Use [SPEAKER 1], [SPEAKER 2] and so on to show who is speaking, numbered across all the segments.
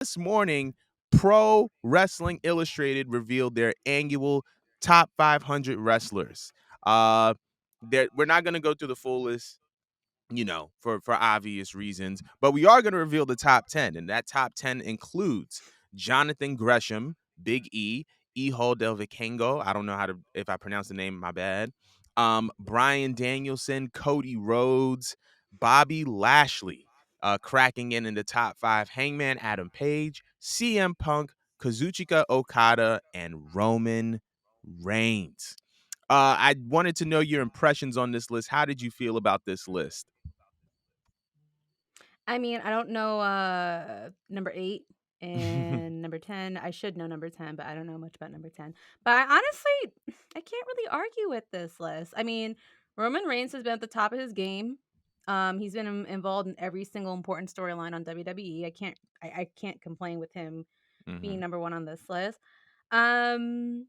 [SPEAKER 1] this morning, Pro Wrestling Illustrated revealed their annual top 500 wrestlers. Uh, we're not going to go through the full list, for obvious reasons. But we are going to reveal the top 10, and that top 10 includes Jonathan Gresham, Big E, Ehal Del Vikingo. I don't know if I pronounce the name, my bad. Brian Danielson, Cody Rhodes, Bobby Lashley, cracking in the top 5. Hangman Adam Page, CM Punk, Kazuchika Okada, and Roman Reigns. I wanted to know your impressions on this list. How did you feel about this list?
[SPEAKER 2] I mean, I don't know, number 8 and number 10. I should know number 10, but I don't know much about number 10. But I honestly I can't really argue with this list. I mean, Roman Reigns has been at the top of his game. He's been involved in every single important storyline on WWE. I can't complain with him being
[SPEAKER 1] Mhm.
[SPEAKER 2] number 1 on this list. Um,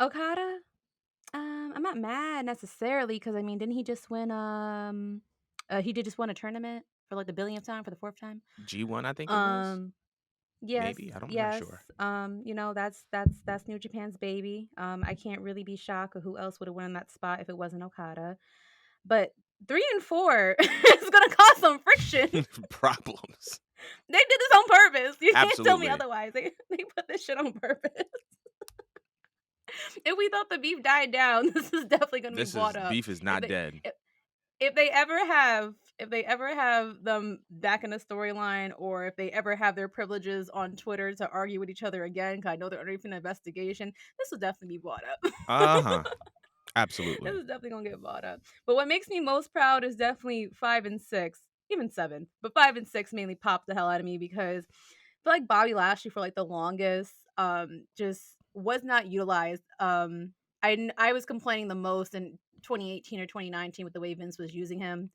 [SPEAKER 2] Okada, I'm not mad necessarily because I mean, didn't he just win, he did just win a tournament for, like, the billionth time, for the 4th time?
[SPEAKER 1] G1, I think it was?
[SPEAKER 2] Um, yes,
[SPEAKER 1] Maybe? I'm not
[SPEAKER 2] yes.
[SPEAKER 1] sure.
[SPEAKER 2] That's New Japan's baby. I can't really be shocked of who else would have won that spot if it wasn't Okada. But 3 and 4 is gonna cause some friction.
[SPEAKER 1] Problems.
[SPEAKER 2] They did this on purpose. You can't tell me
[SPEAKER 1] Absolutely.
[SPEAKER 2] otherwise. They put this shit on purpose. If we thought the beef died down, this is definitely gonna be brought up.
[SPEAKER 1] Beef is
[SPEAKER 2] If
[SPEAKER 1] not
[SPEAKER 2] they
[SPEAKER 1] dead.
[SPEAKER 2] if they ever have them back in a storyline, or if they ever have their privileges on Twitter to argue with each other again, because I know they're underneath an investigation, this will definitely be brought up.
[SPEAKER 1] Uh-huh.
[SPEAKER 2] This
[SPEAKER 1] Absolutely.
[SPEAKER 2] is definitely gonna get brought up. But what makes me most proud is definitely 5 and 6, even 7, but 5 and 6 mainly popped the hell out of me because I feel like Bobby Lashley for like the longest just was not utilized. I was complaining the most in 2018 or 2019 with the way Vince was using him.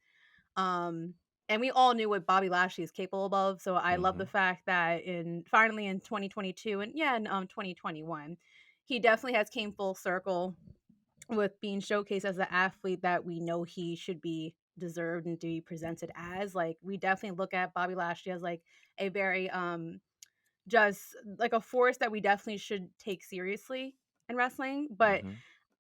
[SPEAKER 2] Um, and we all knew what Bobby Lashley is capable of. So I love the
[SPEAKER 1] Mhm.
[SPEAKER 2] fact that in 2022 and yeah, in 2021, he definitely has came full circle with being showcased as the athlete that we know he should be deserved and to be presented as. Like we definitely look at Bobby Lashley as like a very just like a force that we definitely should take seriously in wrestling. But
[SPEAKER 1] Mhm.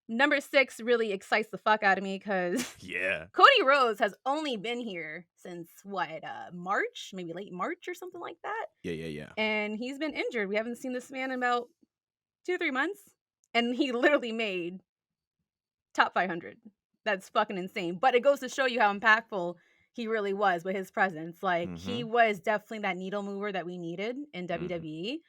[SPEAKER 2] number 6 really excites the fuck out of me because
[SPEAKER 1] Yeah.
[SPEAKER 2] Cody Rhodes has only been here since what, March, maybe late March or something like that.
[SPEAKER 1] Yeah, yeah, yeah.
[SPEAKER 2] And he's been injured. We haven't seen this man in about 2 or 3 months. And he literally made top 500. That's fucking insane. But it goes to show you how impactful he really was with his presence. Like he
[SPEAKER 1] Mhm.
[SPEAKER 2] was definitely that needle mover that we needed in
[SPEAKER 1] Mhm.
[SPEAKER 2] WWE.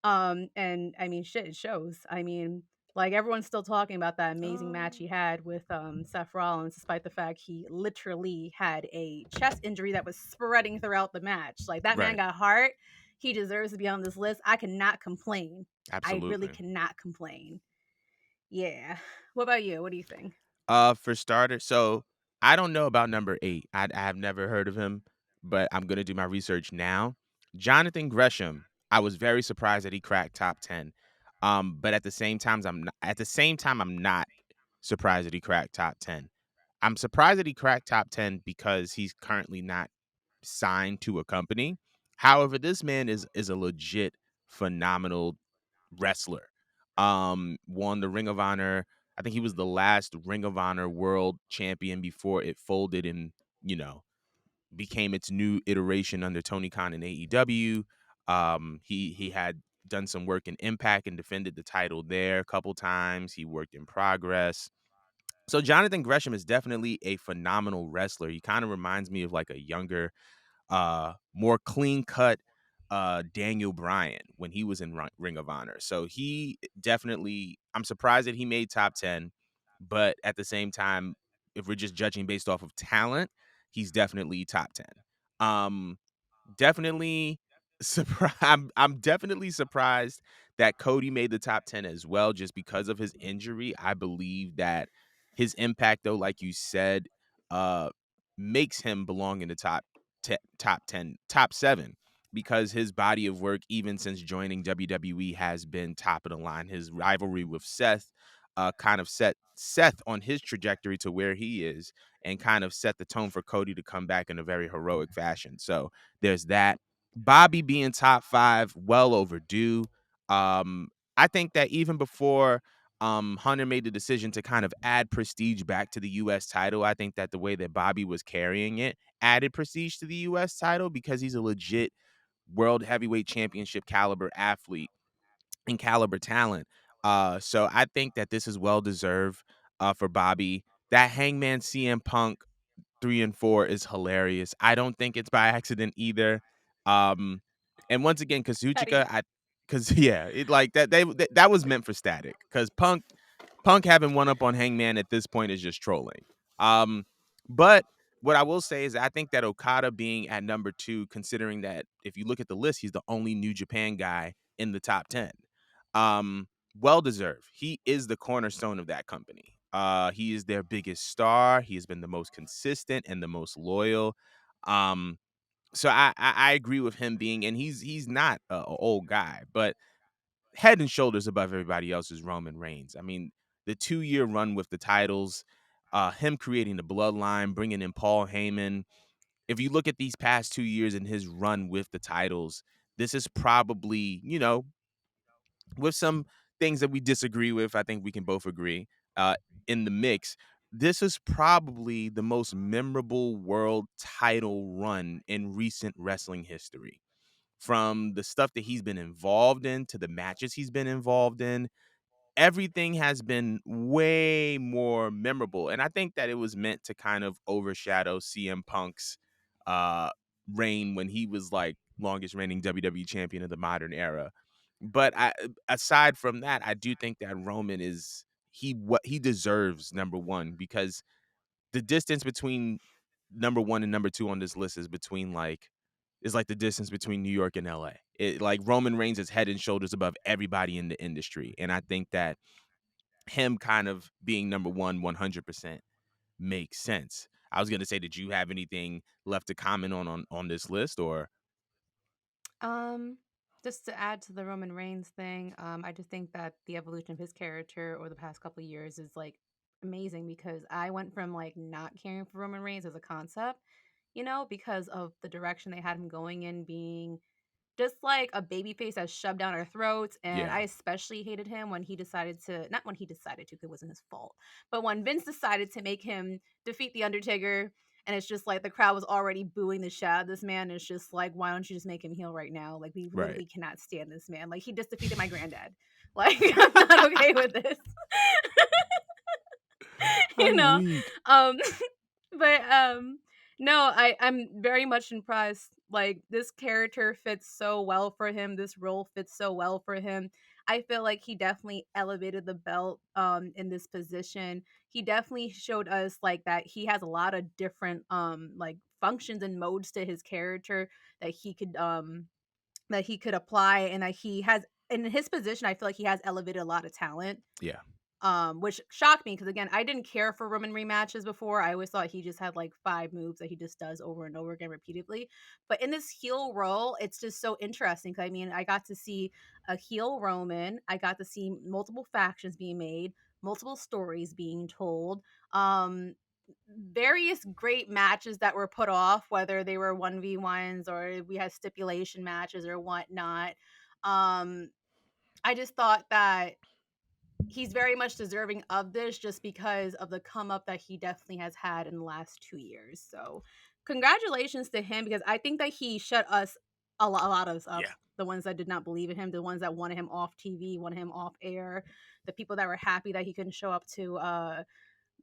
[SPEAKER 2] And I mean, shit, it shows. I mean, like everyone's still talking about that amazing match he had with Seth Rollins, despite the fact he literally had a chest injury that was spreading throughout the match. Like that man
[SPEAKER 1] Right.
[SPEAKER 2] got heart. He deserves to be on this list. I cannot complain. I really
[SPEAKER 1] Absolutely.
[SPEAKER 2] cannot complain. Yeah. What about you? What do you think?
[SPEAKER 1] For starters, so I don't know about number 8. I have never heard of him, but I'm gonna do my research now. Jonathan Gresham, I was very surprised that he cracked top 10. But at the same time, I'm not surprised that he cracked top 10. I'm surprised that he cracked top 10 because he's currently not signed to a company. However, this man is a legit phenomenal wrestler. Won the Ring of Honor. I think he was the last Ring of Honor world champion before it folded and, you know, became its new iteration under Tony Khan in AEW. He had done some work in Impact and defended the title there a couple times. He worked in Progress. So Jonathan Gresham is definitely a phenomenal wrestler. He kind of reminds me of like a younger, more clean cut Daniel Bryan when he was in Ring of Honor. So he definitely, I'm surprised that he made top 10, but at the same time, if we're just judging based off of talent, he's definitely top 10. Um definitely surprised. I'm definitely surprised that Cody made the top 10 as well, just because of his injury. I believe that his impact, though, like you said, uh, makes him belong in the top 10, top 7, because his body of work, even since joining WWE, has been top of the line. His rivalry with Seth kind of set Seth on his trajectory to where he is, and kind of set the tone for Cody to come back in a very heroic fashion. So there's that. Bobby being top 5, well overdue. Um, I think that even before Hunter made the decision to kind of add prestige back to the US title, I think that the way that Bobby was carrying it added prestige to the US title because he's a legit world heavyweight championship caliber athlete and caliber talent. So I think that this is well deserved for Bobby. That Hangman CM Punk 3 and 4 is hilarious. I don't think it's by accident either. Um, and once again,
[SPEAKER 2] Petty.
[SPEAKER 1] Kazuchika, cause yeah, it like that was meant for static. Cause Punk having one up on Hangman at this point is just trolling. Um, but what I will say is I think that Okada being at number 2, considering that if you look at the list, he's the only New Japan guy in the top 10. Um, well deserved. He is the cornerstone of that company. He is their biggest star. He has been the most consistent and the most loyal. Um, so I agree with him being, and he's not a old guy, but head and shoulders above everybody else is Roman Reigns. I mean, the 2-year run with the titles, him creating the bloodline, bringing in Paul Heyman. If you look at these past 2 years in his run with the titles, this is probably, with some things that we disagree with, I think we can both agree, uh, in the mix. This is probably the most memorable world title run in recent wrestling history. From the stuff that he's been involved in to the matches he's been involved in, everything has been way more memorable. And I think that it was meant to kind of overshadow CM Punk's uh reign when he was like longest reigning WWE champion of the modern era. But aside from that, I do think that Roman is what he deserves number 1 because the distance between number 1 and number 2 on this list is like the distance between New York and LA. It like Roman Reigns is head and shoulders above everybody in the industry. And I think that him kind of being number 1 100% makes sense. I was going to say, did you have anything left to comment on this list or
[SPEAKER 2] Um, just to add to the Roman Reigns thing, I just think that the evolution of his character over the past couple of years is like amazing because I went from like not caring for Roman Reigns as a concept, because of the direction they had him going in being just like a baby face that's shoved down our throats, and I
[SPEAKER 1] yeah,
[SPEAKER 2] especially hated him when he decided to not when he decided to, 'cause it wasn't his fault, but when Vince decided to make him defeat The Undertaker, and it's just like the crowd was already booing the shit out of this man, it's just like, "Why don't you just make him heel right now? Like, we
[SPEAKER 1] right.
[SPEAKER 2] literally cannot stand this man. Like, he just defeated my granddad. Like, I'm not okay with this." you
[SPEAKER 1] I'm
[SPEAKER 2] know?
[SPEAKER 1] weak.
[SPEAKER 2] Um But, no, I'm very much impressed. Like, this character fits so well for him, this role fits so well for him. I feel like he definitely elevated the belt, in this position. He definitely showed us, like, that he has a lot of different, like, functions and modes to his character that that he could apply and that he has in his position, I feel like he has elevated a lot of talent,
[SPEAKER 1] Yeah.
[SPEAKER 2] which shocked me because again, I didn't care for Roman rematches before. I always thought he just had like 5 moves that he just does over and over again repeatedly. But in this heel role, it's just so interesting. 'Cause I mean, I got to see a heel Roman. I got to see multiple factions being made, multiple stories being told. Various great matches that were put off, whether they were 1v1s or we had stipulation matches or whatnot. Um, I just thought that he's very much deserving of this just because of the come up that he definitely has had in the last 2 years. So, congratulations to him because I think that he shut us a lot of us up.
[SPEAKER 1] Yeah.
[SPEAKER 2] The ones that did not believe in him, the ones that wanted him off TV, wanted him off air, the people that were happy that he couldn't show up to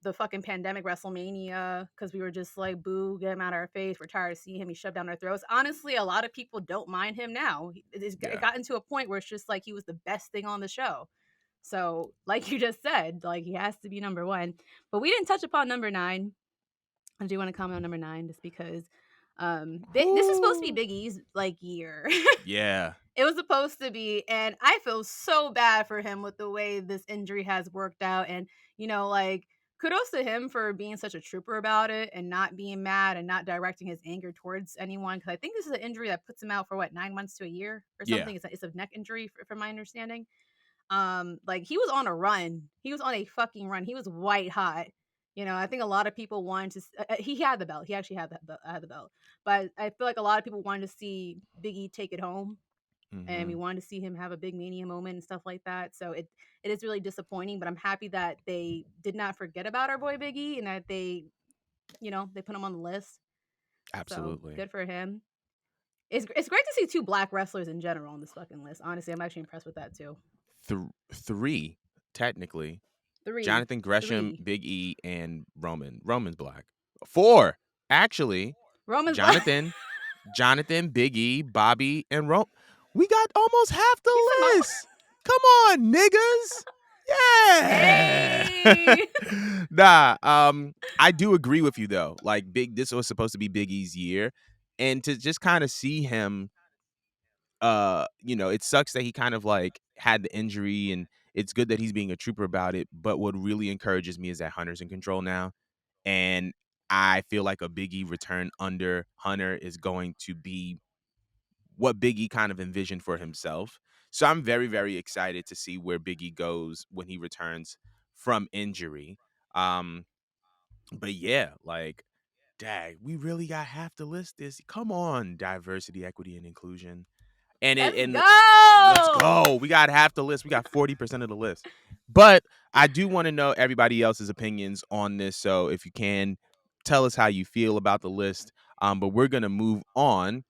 [SPEAKER 2] the fucking pandemic WrestleMania because we were just like, boo, get him out of our face. We're tired of seeing him. He shoved down our throats. Honestly, a lot of people don't mind him now. It
[SPEAKER 1] Yeah.
[SPEAKER 2] got into a point where it's just like he was the best thing on the show. So, like you just said, like he has to be number one. But we didn't touch upon number nine. I do want to comment on number nine just because this is supposed to be
[SPEAKER 1] Whoo!
[SPEAKER 2] Big E's like year.
[SPEAKER 1] Yeah.
[SPEAKER 2] It was supposed to be, and I feel so bad for him with the way this injury has worked out. And, like, kudos to him for being such a trooper about it and not being mad and not directing his anger towards anyone. Cause I think this is an injury that puts him out for what, 9 months to a year or
[SPEAKER 1] Yeah.
[SPEAKER 2] something. It's a neck injury, from my understanding. Like he was on a run. He was on a fucking run. He was white hot. I think a lot of people wanted to. He had the belt. He actually had the belt. But I feel like a lot of people wanted to see Big E take it home, and we
[SPEAKER 1] Mhm.
[SPEAKER 2] wanted to see him have a big mania moment and stuff like that. So it is really disappointing. But I'm happy that they did not forget about our boy Big E and that they put him on the list. So
[SPEAKER 1] Absolutely.
[SPEAKER 2] good for him. It's great to see two black wrestlers in general on this fucking list. Honestly, I'm actually impressed with that too.
[SPEAKER 1] 3, technically.
[SPEAKER 2] Three,
[SPEAKER 1] Jonathan Gresham,
[SPEAKER 2] three.
[SPEAKER 1] Big E, and Roman. Roman's black. 4, actually.
[SPEAKER 2] Roman's black.
[SPEAKER 1] Jonathan, Big E, Bobby, and We got almost half
[SPEAKER 2] You
[SPEAKER 1] the
[SPEAKER 2] said my.
[SPEAKER 1] list. Come on, niggas. Yeah.
[SPEAKER 2] Hey.
[SPEAKER 1] Nah, I do agree with you though. Like this was supposed to be Big E's year. And to just kind of see him, it sucks that he kind of like had the injury, and it's good that he's being a trooper about it. But what really encourages me is that Hunter's in control now. And I feel like a Big E return under Hunter is going to be what Big E kind of envisioned for himself. So I'm very, very excited to see where Big E goes when he returns from injury. Um, but yeah, like, dag, we really got half the list. This, come on, diversity, equity, and inclusion. And it
[SPEAKER 2] Let's
[SPEAKER 1] and let's
[SPEAKER 2] go.
[SPEAKER 1] go. We got half the list. We got 40% of the list. But I do want to know everybody else's opinions on this. So if you can, tell us how you feel about the list. But we're gonna move on